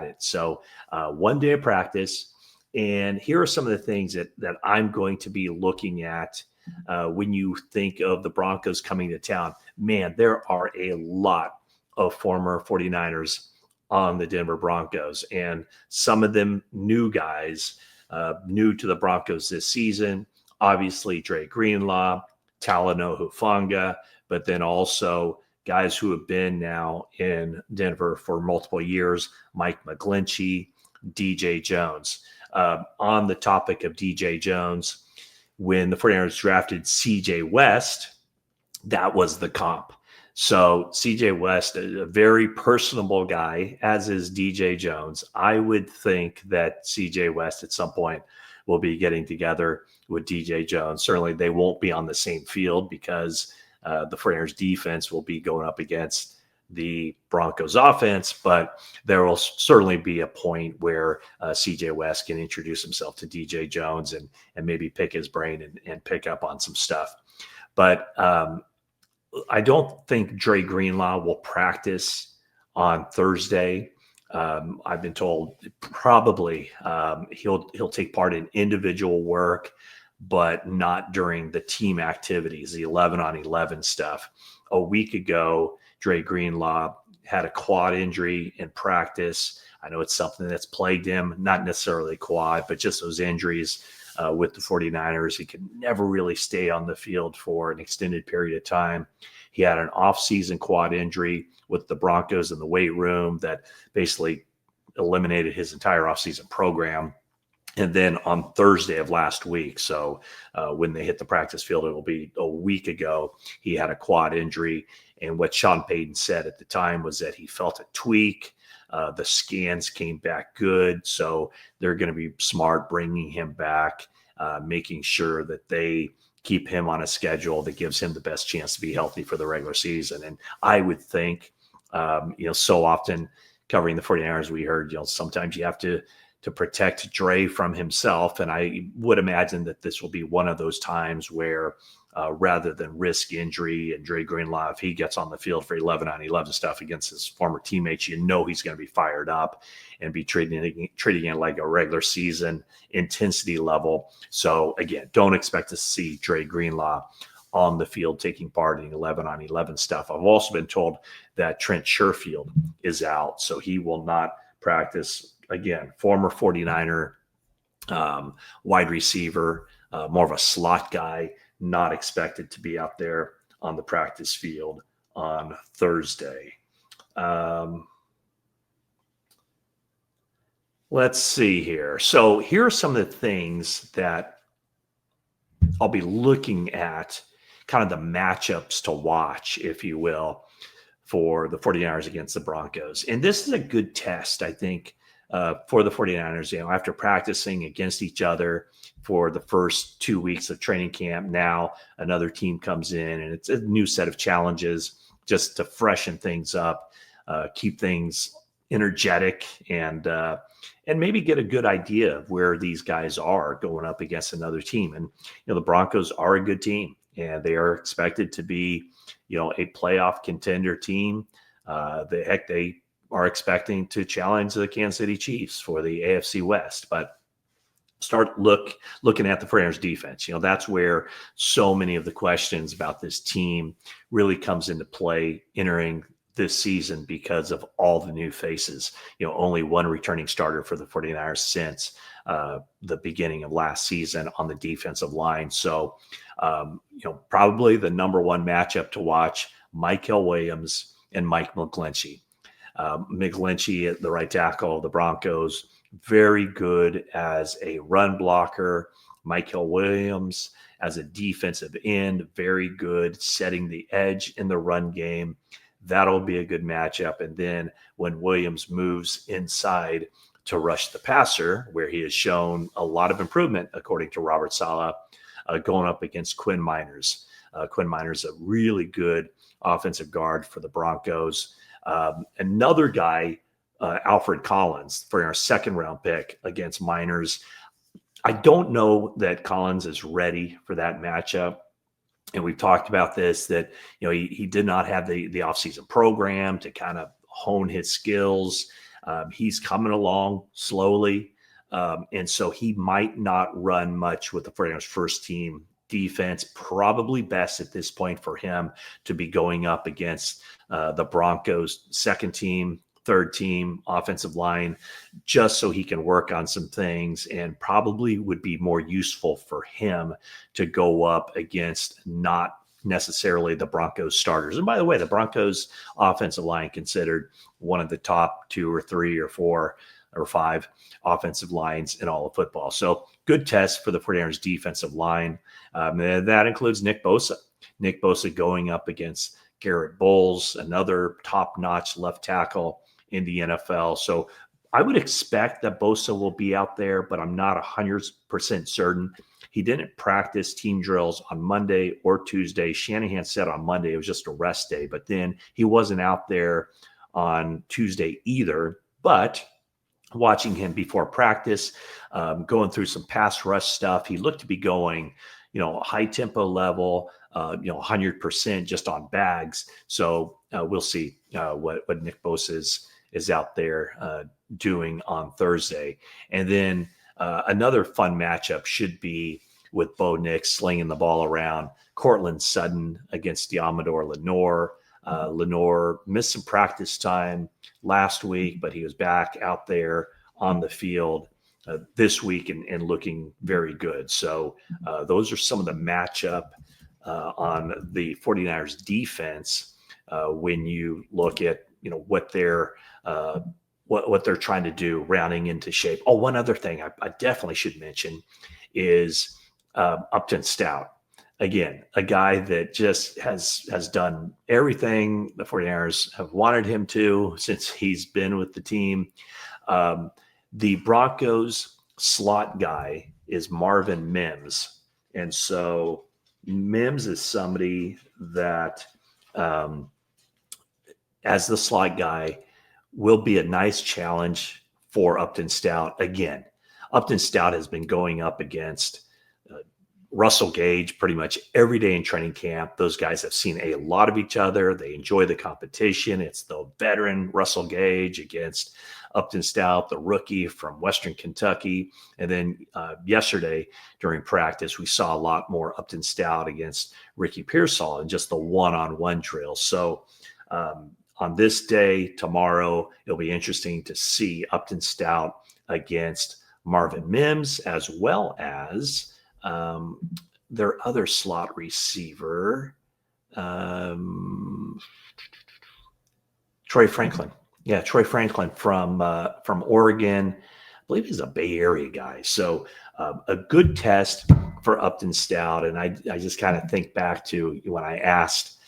it. So 1 day of practice. And here are some of the things that I'm going to be looking at when you think of the Broncos coming to town. Man, there are a lot of former 49ers on the Denver Broncos, and some of them new guys, new to the Broncos this season. Obviously, Dre Greenlaw, Talanoa Hufanga, but then also guys who have been now in Denver for multiple years, Mike McGlinchey, DJ Jones. On the topic of DJ Jones, when the 49ers drafted CJ West, that was the comp. So CJ West, a very personable guy, as is DJ Jones. I would think that CJ West at some point will be getting together with DJ Jones. Certainly they won't be on the same field because the 49ers defense will be going up against the Broncos offense, but there will certainly be a point where CJ West can introduce himself to DJ Jones and maybe pick his brain and pick up on some stuff. But I don't think Dre Greenlaw will practice on Thursday. I've been told probably he'll take part in individual work, but not during the team activities, the 11-on-11 stuff. A week ago, Dre Greenlaw had a quad injury in practice. I know it's something that's plagued him, not necessarily quad, but just those injuries with the 49ers. He could never really stay on the field for an extended period of time. He had an off-season quad injury with the Broncos in the weight room that basically eliminated his entire off-season program. And then on Thursday of last week, so when they hit the practice field, it will be a week ago, he had a quad injury. And what Sean Payton said at the time was that he felt a tweak. The scans came back good. So they're going to be smart bringing him back, making sure that they keep him on a schedule that gives him the best chance to be healthy for the regular season. And I would think, so often covering the 49ers, we heard, sometimes you have to protect Dre from himself. And I would imagine that this will be one of those times where rather than risk injury and Dre Greenlaw, if he gets on the field for 11-on-11 stuff against his former teammates, he's going to be fired up and be treating it like a regular season intensity level. So again, don't expect to see Dre Greenlaw on the field taking part in 11-on-11 stuff. I've also been told that Trent Sherfield is out, so he will not practice. Again, former 49er wide receiver, more of a slot guy, not expected to be out there on the practice field on Thursday. Let's see here. So here are some of the things that I'll be looking at, kind of the matchups to watch, if you will, for the 49ers against the Broncos. And this is a good test, I think, for the 49ers, after practicing against each other for the first 2 weeks of training camp. Now another team comes in and it's a new set of challenges just to freshen things up, keep things energetic, and maybe get a good idea of where these guys are going up against another team. And, the Broncos are a good team and they are expected to be, a playoff contender team. They are expecting to challenge the Kansas City Chiefs for the AFC West, but start looking at the 49ers defense. That's where so many of the questions about this team really comes into play entering this season because of all the new faces. Only one returning starter for the 49ers since the beginning of last season on the defensive line. So, probably the number one matchup to watch, Mykel Williams and Mike McGlinchey. McGlinchey at the right tackle of the Broncos, very good as a run blocker. Mykel Williams as a defensive end, very good setting the edge in the run game. That'll be a good matchup. And then when Williams moves inside to rush the passer, where he has shown a lot of improvement, according to Robert Saleh, going up against Quinn Miners. Quinn Miners, a really good offensive guard for the Broncos. Another guy, Alfred Collins, for our second-round pick against Miners. I don't know that Collins is ready for that matchup. And we've talked about this, that he did not have the offseason program to kind of hone his skills. He's coming along slowly. And so he might not run much with the 49ers first team defense. Probably best at this point for him to be going up against the Broncos second team, third team offensive line, just so he can work on some things, and probably would be more useful for him to go up against not necessarily the Broncos starters. And by the way, the Broncos offensive line considered one of the top 2 or 3 or 4 or 5 offensive lines in all of football. So good test for the 49ers defensive line. And that includes Nick Bosa. Nick Bosa going up against Garrett Bowles, another top-notch left tackle in the NFL. So I would expect that Bosa will be out there, but I'm not 100% certain. He didn't practice team drills on Monday or Tuesday. Shanahan said on Monday it was just a rest day, but then he wasn't out there on Tuesday either. But watching him before practice, going through some pass rush stuff, he looked to be going, high tempo level, 100% just on bags. So we'll see what Nick Bosa is out there doing on Thursday. And then another fun matchup should be with Bo Nix slinging the ball around. Cortland Sutton against Diamador Lenore. Lenore missed some practice time last week, but he was back out there on the field this week and looking very good. So those are some of the matchup on the 49ers defense when you look at what they're trying to do rounding into shape. Oh, one other thing I definitely should mention is Upton Stout. Again, a guy that just has done everything the 49ers have wanted him to since he's been with the team. The Broncos slot guy is Marvin Mims. And so Mims is somebody that, as the slot guy, will be a nice challenge for Upton Stout. Again, Upton Stout has been going up against Russell Gage pretty much every day in training camp. Those guys have seen a lot of each other. They enjoy the competition. It's the veteran Russell Gage against Upton Stout, the rookie from Western Kentucky. And then yesterday during practice, we saw a lot more Upton Stout against Ricky Pearsall in just the one-on-one drill. So on this day, tomorrow, it'll be interesting to see Upton Stout against Marvin Mims, as well as their other slot receiver, Troy Franklin. Yeah, Troy Franklin from Oregon. I believe he's a Bay Area guy. So a good test for Upton Stout. And I just kind of think back to when I asked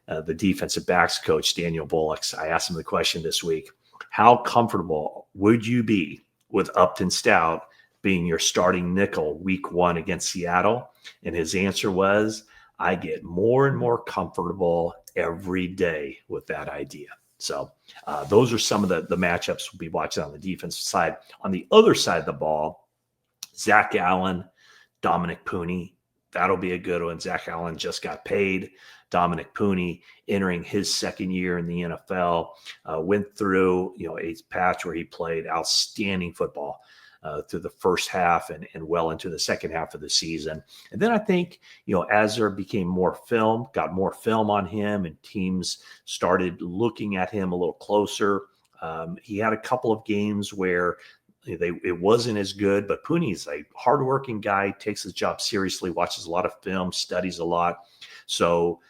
the defensive backs coach, Daniel Bullocks, I asked him the question this week, how comfortable would you be with Upton Stout being your starting nickel week 1 against Seattle? And his answer was, I get more and more comfortable every day with that idea. So those are some of the matchups we'll be watching on the defensive side. On the other side of the ball, Zach Allen, Dominic Pooney, that'll be a good one. Zach Allen just got paid. Dominic Pooney entering his second year in the NFL, went through a patch where he played outstanding football through the first half and well into the second half of the season. And then I think, as there became got more film on him and teams started looking at him a little closer, he had a couple of games where it wasn't as good, but Pooney's a hardworking guy, takes his job seriously, watches a lot of film, studies a lot. So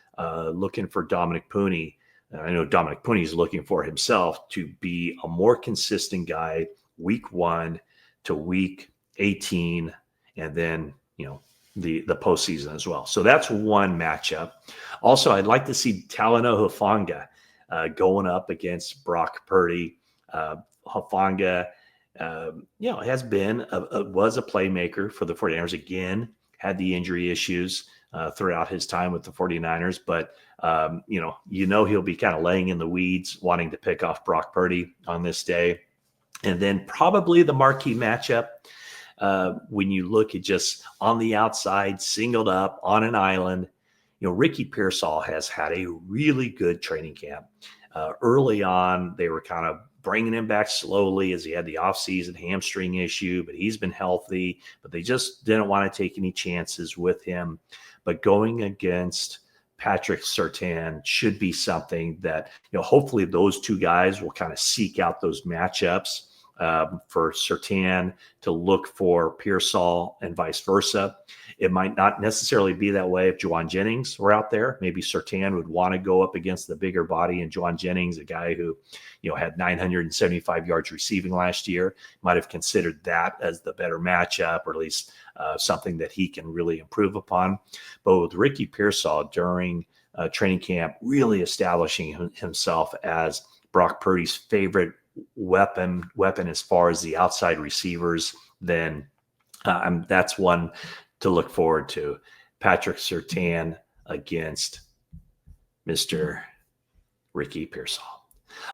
looking for Dominic Pooney. I know Dominic Pooney is looking for himself to be a more consistent guy week 1 to week 18, and then, the postseason as well. So that's one matchup. Also, I'd like to see Talanoa Hufanga going up against Brock Purdy. Hufanga, was a playmaker for the 49ers again, had the injury issues throughout his time with the 49ers, but he'll be kind of laying in the weeds, wanting to pick off Brock Purdy on this day. And then probably the marquee matchup, when you look at just on the outside, singled up on an island, Ricky Pearsall has had a really good training camp. Early on, they were kind of bringing him back slowly as he had the offseason hamstring issue, but he's been healthy. But they just didn't want to take any chances with him. But going against Patrick Surtain should be something that, hopefully those two guys will kind of seek out those matchups for Surtain to look for Pearsall and vice versa. It might not necessarily be that way if Juwan Jennings were out there. Maybe Surtain would want to go up against the bigger body, and Juwan Jennings, a guy who, had 975 yards receiving last year, might have considered that as the better matchup, or at least something that he can really improve upon. But with Ricky Pearsall during training camp, really establishing himself as Brock Purdy's favorite weapon as far as the outside receivers, then that's one to look forward to. Patrick Surtain against Mr. Ricky Pearsall.